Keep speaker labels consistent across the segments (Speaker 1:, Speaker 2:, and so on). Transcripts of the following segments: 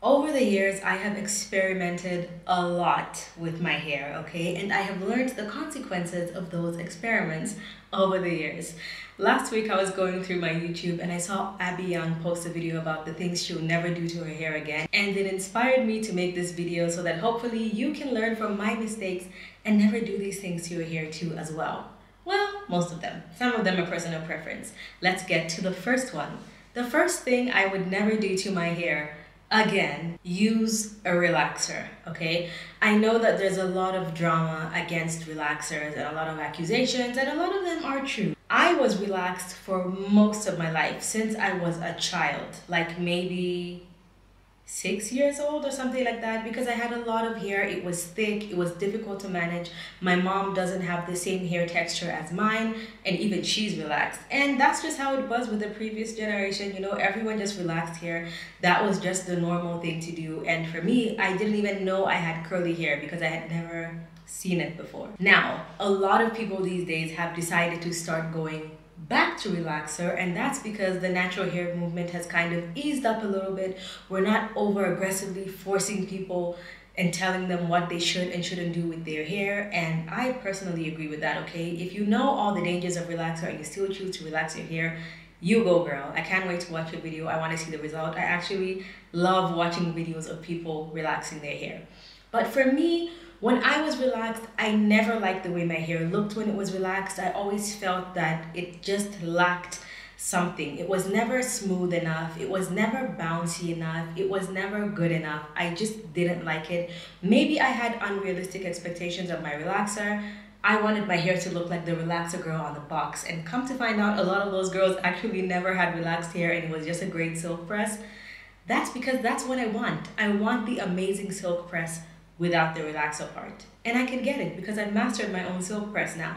Speaker 1: Over the years, I have experimented a lot with my hair, okay? And I have learned the consequences of those experiments over the years. Last week, I was going through my YouTube and I saw Abby Young post a video about the things she'll never do to her hair again. And it inspired me to make this video so that hopefully you can learn from my mistakes and never do these things to your hair too as well. Well, most of them. Some of them are personal preference. Let's get to the first one. The first thing I would never do to my hair, again, use a relaxer, okay? I know that there's a lot of drama against relaxers and a lot of accusations, and a lot of them are true. I was relaxed for most of my life since I was a child, like maybe 6 years old or something like that, because I had a lot of hair. It was thick, it was difficult to manage. My mom doesn't have the same hair texture as mine, and even she's relaxed. And that's just how it was with the previous generation, you know, everyone just relaxed hair. That was just the normal thing to do. And for me, I didn't even know I had curly hair because I had never seen it before. Now, a lot of people these days have decided to start going back to relaxer, and that's because the natural hair movement has kind of eased up a little bit. We're not over aggressively forcing people and telling them what they should and shouldn't do with their hair, and I personally agree with that, okay? If you know all the dangers of relaxer and you still choose to relax your hair, you go girl. I can't wait to watch your video. I want to see the result. I actually love watching videos of people relaxing their hair. But for me, when I was relaxed, I never liked the way my hair looked when it was relaxed. I always felt that it just lacked something. It was never smooth enough. It was never bouncy enough. It was never good enough. I just didn't like it. Maybe I had unrealistic expectations of my relaxer. I wanted my hair to look like the relaxer girl on the box. And come to find out, a lot of those girls actually never had relaxed hair and it was just a great silk press. That's because that's what I want. I want the amazing silk press without the relaxer part. And I can get it because I've mastered my own silk press now.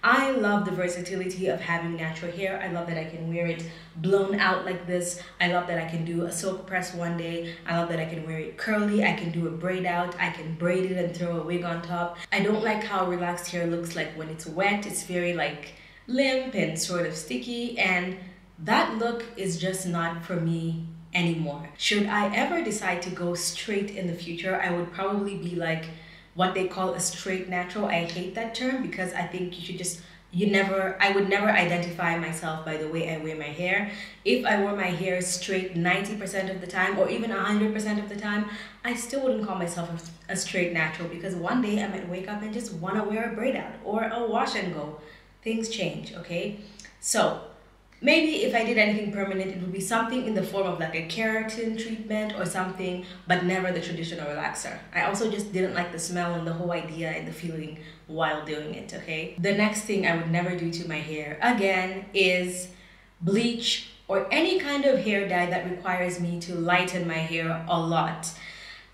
Speaker 1: I love the versatility of having natural hair. I love that I can wear it blown out like this. I love that I can do a silk press one day. I love that I can wear it curly. I can do a braid out. I can braid it and throw a wig on top. I don't like how relaxed hair looks like when it's wet. It's very like limp and sort of sticky, and that look is just not for me anymore. Should I ever decide to go straight in the future, I would probably be like what they call a straight natural. I hate that term because I think you should just, I would never identify myself by the way I wear my hair. If I wore my hair straight 90% of the time or even 100% of the time, I still wouldn't call myself a straight natural because one day I might wake up and just want to wear a braid out or a wash and go. Things change, okay? So maybe if I did anything permanent, it would be something in the form of like a keratin treatment or something, but never the traditional relaxer. I also just didn't like the smell and the whole idea and the feeling while doing it, okay? The next thing I would never do to my hair, again, is bleach or any kind of hair dye that requires me to lighten my hair a lot.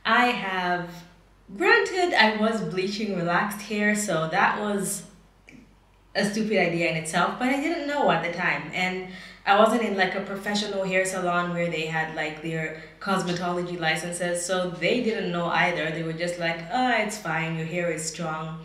Speaker 1: Granted, I was bleaching relaxed hair, so that was a stupid idea in itself, but I didn't know at the time, and I wasn't in like a professional hair salon where they had like their cosmetology licenses, so they didn't know either. They were just like, oh, it's fine, your hair is strong.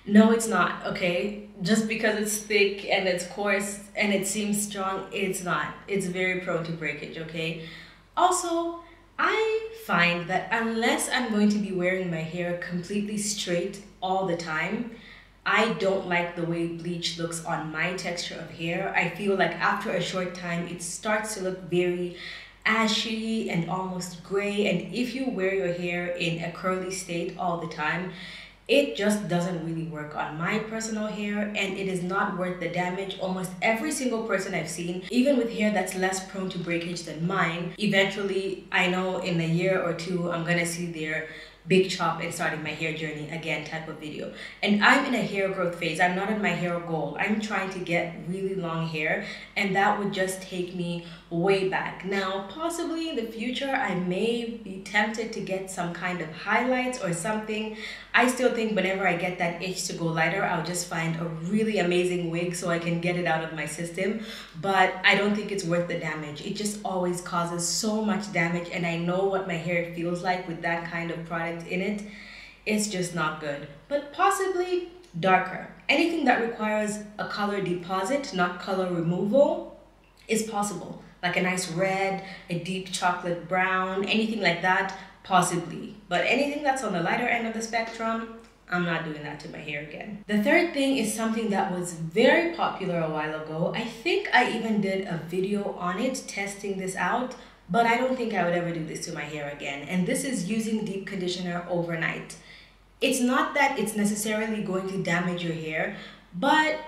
Speaker 1: No, it's not, okay? Just because it's thick and it's coarse and it seems strong, it's not. It's very prone to breakage, okay? Also, I find that unless I'm going to be wearing my hair completely straight all the time, I don't like the way bleach looks on my texture of hair. I feel like after a short time, it starts to look very ashy and almost gray. And if you wear your hair in a curly state all the time, it just doesn't really work on my personal hair, and it is not worth the damage. Almost every single person I've seen, even with hair that's less prone to breakage than mine, eventually, I know in a year or two, I'm gonna see their big chop and starting my hair journey again type of video. And I'm in a hair growth phase. I'm not at my hair goal. I'm trying to get really long hair, and that would just take me way back. Now, possibly in the future, I may be tempted to get some kind of highlights or something. I still think whenever I get that itch to go lighter, I'll just find a really amazing wig so I can get it out of my system. But I don't think it's worth the damage. It just always causes so much damage, and I know what my hair feels like with that kind of product in it. It's just not good. But possibly darker. Anything that requires a color deposit, not color removal, is possible. Like a nice red, a deep chocolate brown, anything like that, possibly. But anything that's on the lighter end of the spectrum, I'm not doing that to my hair again. The third thing is something that was very popular a while ago. I think I even did a video on it testing this out, but I don't think I would ever do this to my hair again. And this is using deep conditioner overnight. It's not that it's necessarily going to damage your hair, but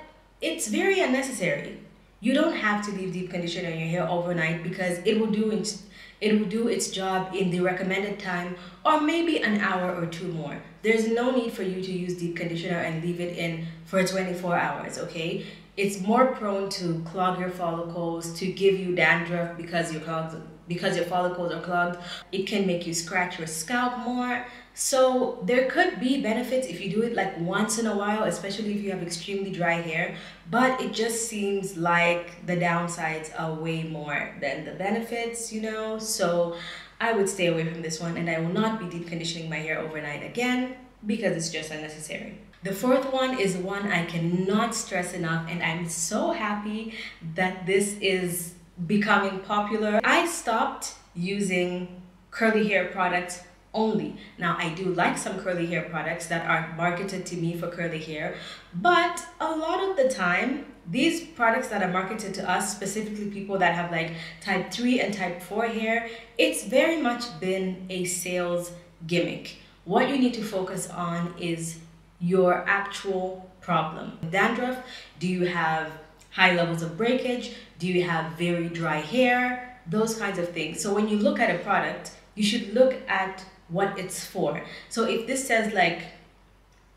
Speaker 1: it's very unnecessary. You don't have to leave deep conditioner in your hair overnight because it will do its job in the recommended time, or maybe an hour or two more. There's no need for you to use deep conditioner and leave it in for 24 hours, okay? It's more prone to clog your follicles, to give you dandruff because your follicles are clogged. It can make you scratch your scalp more. So there could be benefits if you do it like once in a while, especially if you have extremely dry hair, but it just seems like the downsides are way more than the benefits, you know? So I would stay away from this one, and I will not be deep conditioning my hair overnight again because it's just unnecessary. The fourth one is one I cannot stress enough, and I'm so happy that this is becoming popular. I stopped using curly hair products only. Now, I do like some curly hair products that are marketed to me for curly hair, but a lot of the time, these products that are marketed to us, specifically people that have like type 3 and type 4 hair, it's very much been a sales gimmick. What you need to focus on is your actual problem. Dandruff, do you have high levels of breakage? Do you have very dry hair? Those kinds of things. So when you look at a product, you should look at what it's for. So if this says like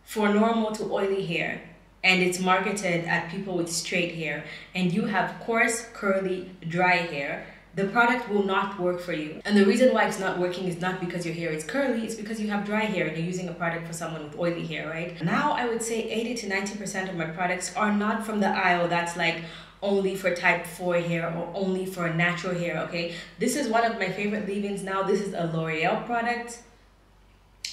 Speaker 1: for normal to oily hair, and it's marketed at people with straight hair, and you have coarse, curly, dry hair, the product will not work for you. And the reason why it's not working is not because your hair is curly, it's because you have dry hair and you're using a product for someone with oily hair, right? Now I would say 80 to 90% of my products are not from the aisle that's like only for type 4 hair or only for natural hair, okay? This is one of my favorite leave-ins now. This is a L'Oreal product.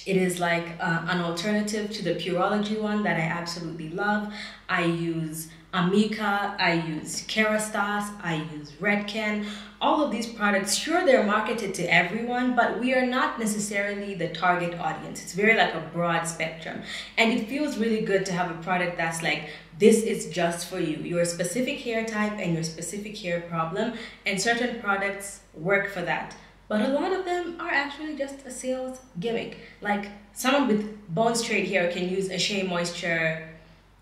Speaker 1: It is like an alternative to the Pureology one that I absolutely love. I use Amica, I use Kerastase, I use Redken. All of these products, sure, they're marketed to everyone, but we are not necessarily the target audience. It's very like a broad spectrum. And it feels really good to have a product that's like, this is just for you, your specific hair type and your specific hair problem, and certain products work for that. But a lot of them are actually just a sales gimmick. Like someone with bone straight hair can use a Shea Moisture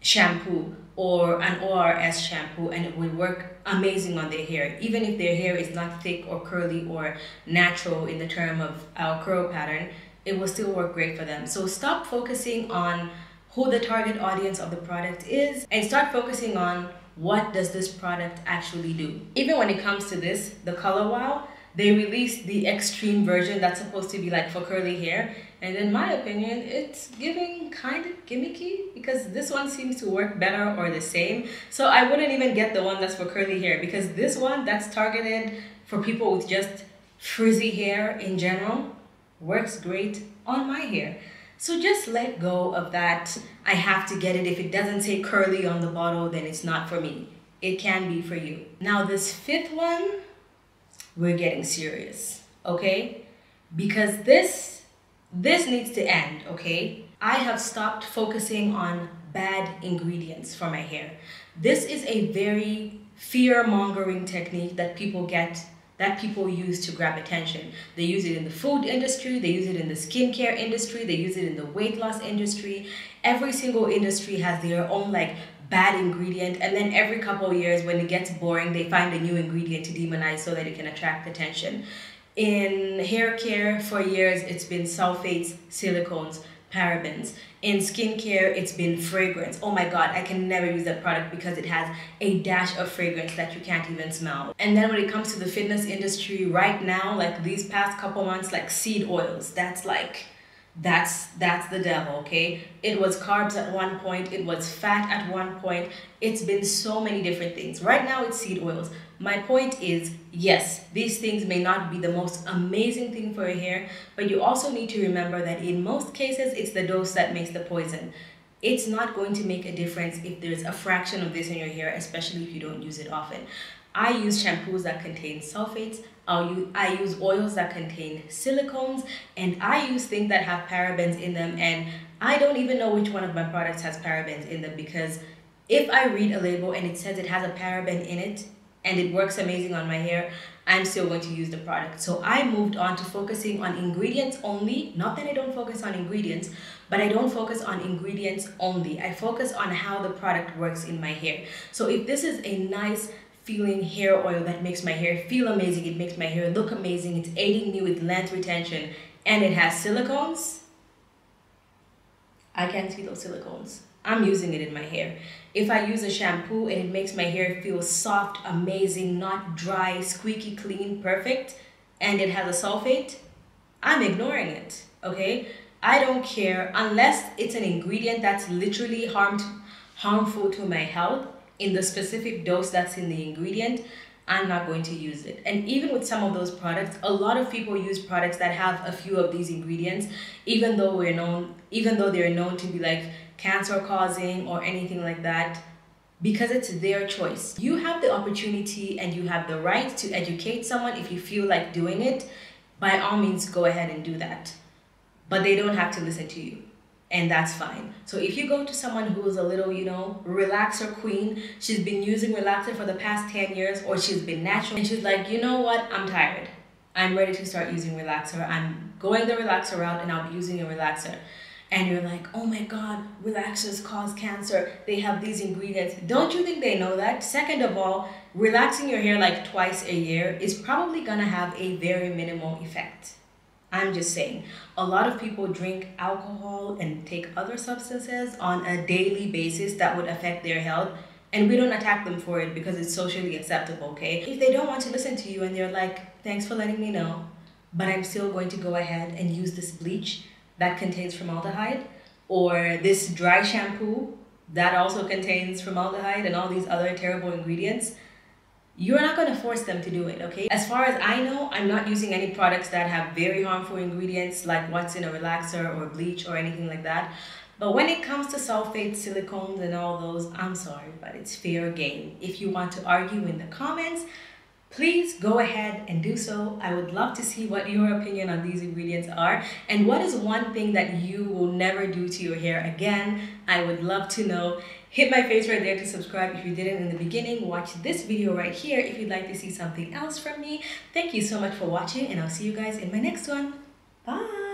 Speaker 1: shampoo or an ORS shampoo, and it will work amazing on their hair, even if their hair is not thick or curly or natural in the term of our curl pattern. It will still work great for them. So stop focusing on who the target audience of the product is and start focusing on what does this product actually do. Even when it comes to this, the Color Wow, they released the extreme version that's supposed to be like for curly hair, and in my opinion it's giving kind of gimmicky because this one seems to work better or the same. So I wouldn't even get the one that's for curly hair, because this one that's targeted for people with just frizzy hair in general works great on my hair. So just let go of that, I have to get it. If it doesn't say curly on the bottle, then it's not for me. It can be for you. Now this fifth one, we're getting serious, okay? Because this needs to end, okay? I have stopped focusing on bad ingredients for my hair. This is a very fear-mongering technique that people use to grab attention. They use it in the food industry, they use it in the skincare industry, they use it in the weight loss industry. Every single industry has their own like bad ingredient, and then every couple of years when it gets boring, they find a new ingredient to demonize so that it can attract attention. In hair care, for years, it's been sulfates, silicones, parabens. In skincare, it's been fragrance. Oh my God, I can never use that product because it has a dash of fragrance that you can't even smell. And then when it comes to the fitness industry right now, like these past couple months, like seed oils, that's the devil, okay? It was carbs at one point, it was fat at one point. It's been so many different things. Right now it's seed oils. My point is, yes, these things may not be the most amazing thing for your hair, but you also need to remember that in most cases, it's the dose that makes the poison. It's not going to make a difference if there's a fraction of this in your hair, especially if you don't use it often. I use shampoos that contain sulfates. I use oils that contain silicones, and I use things that have parabens in them, and I don't even know which one of my products has parabens in them, because if I read a label and it says it has a paraben in it and it works amazing on my hair, I'm still going to use the product. So I moved on to focusing on ingredients only. Not that I don't focus on ingredients, but I don't focus on ingredients only. I focus on how the product works in my hair. So if this is a nice feeling hair oil that makes my hair feel amazing, it makes my hair look amazing, it's aiding me with length retention, and it has silicones, I can't see those silicones. I'm using it in my hair. If I use a shampoo and it makes my hair feel soft, amazing, not dry, squeaky clean, perfect, and it has a sulfate, I'm ignoring it, okay? I don't care unless it's an ingredient that's literally harmful to my health in the specific dose that's in the ingredient. I'm not going to use it. And even with some of those products, a lot of people use products that have a few of these ingredients, even though they're known to be like cancer causing or anything like that, because it's their choice. You have the opportunity and you have the right to educate someone. If you feel like doing it, by all means go ahead and do that, but they don't have to listen to you, and that's fine. So if you go to someone who is a little, relaxer queen, she's been using relaxer for the past 10 years, or she's been natural, and she's like, you know what, I'm tired, I'm ready to start using relaxer, I'm going the relaxer route and I'll be using a relaxer. And you're like, oh my God, relaxers cause cancer, they have these ingredients. Don't you think they know that? Second of all, relaxing your hair like twice a year is probably gonna have a very minimal effect. I'm just saying. A lot of people drink alcohol and take other substances on a daily basis that would affect their health, and we don't attack them for it because it's socially acceptable, okay? If they don't want to listen to you and they're like, thanks for letting me know, but I'm still going to go ahead and use this bleach that contains formaldehyde, or this dry shampoo that also contains formaldehyde and all these other terrible ingredients, you're not going to force them to do it, okay? As far as I know, I'm not using any products that have very harmful ingredients like what's in a relaxer or bleach or anything like that. But when it comes to sulfates, silicones, and all those, I'm sorry, but it's fair game. If you want to argue in the comments, please go ahead and do so. I would love to see what your opinion on these ingredients are, and what is one thing that you will never do to your hair again. I would love to know. Hit my face right there to subscribe if you didn't in the beginning. Watch this video right here if you'd like to see something else from me. Thank you so much for watching, and I'll see you guys in my next one. Bye!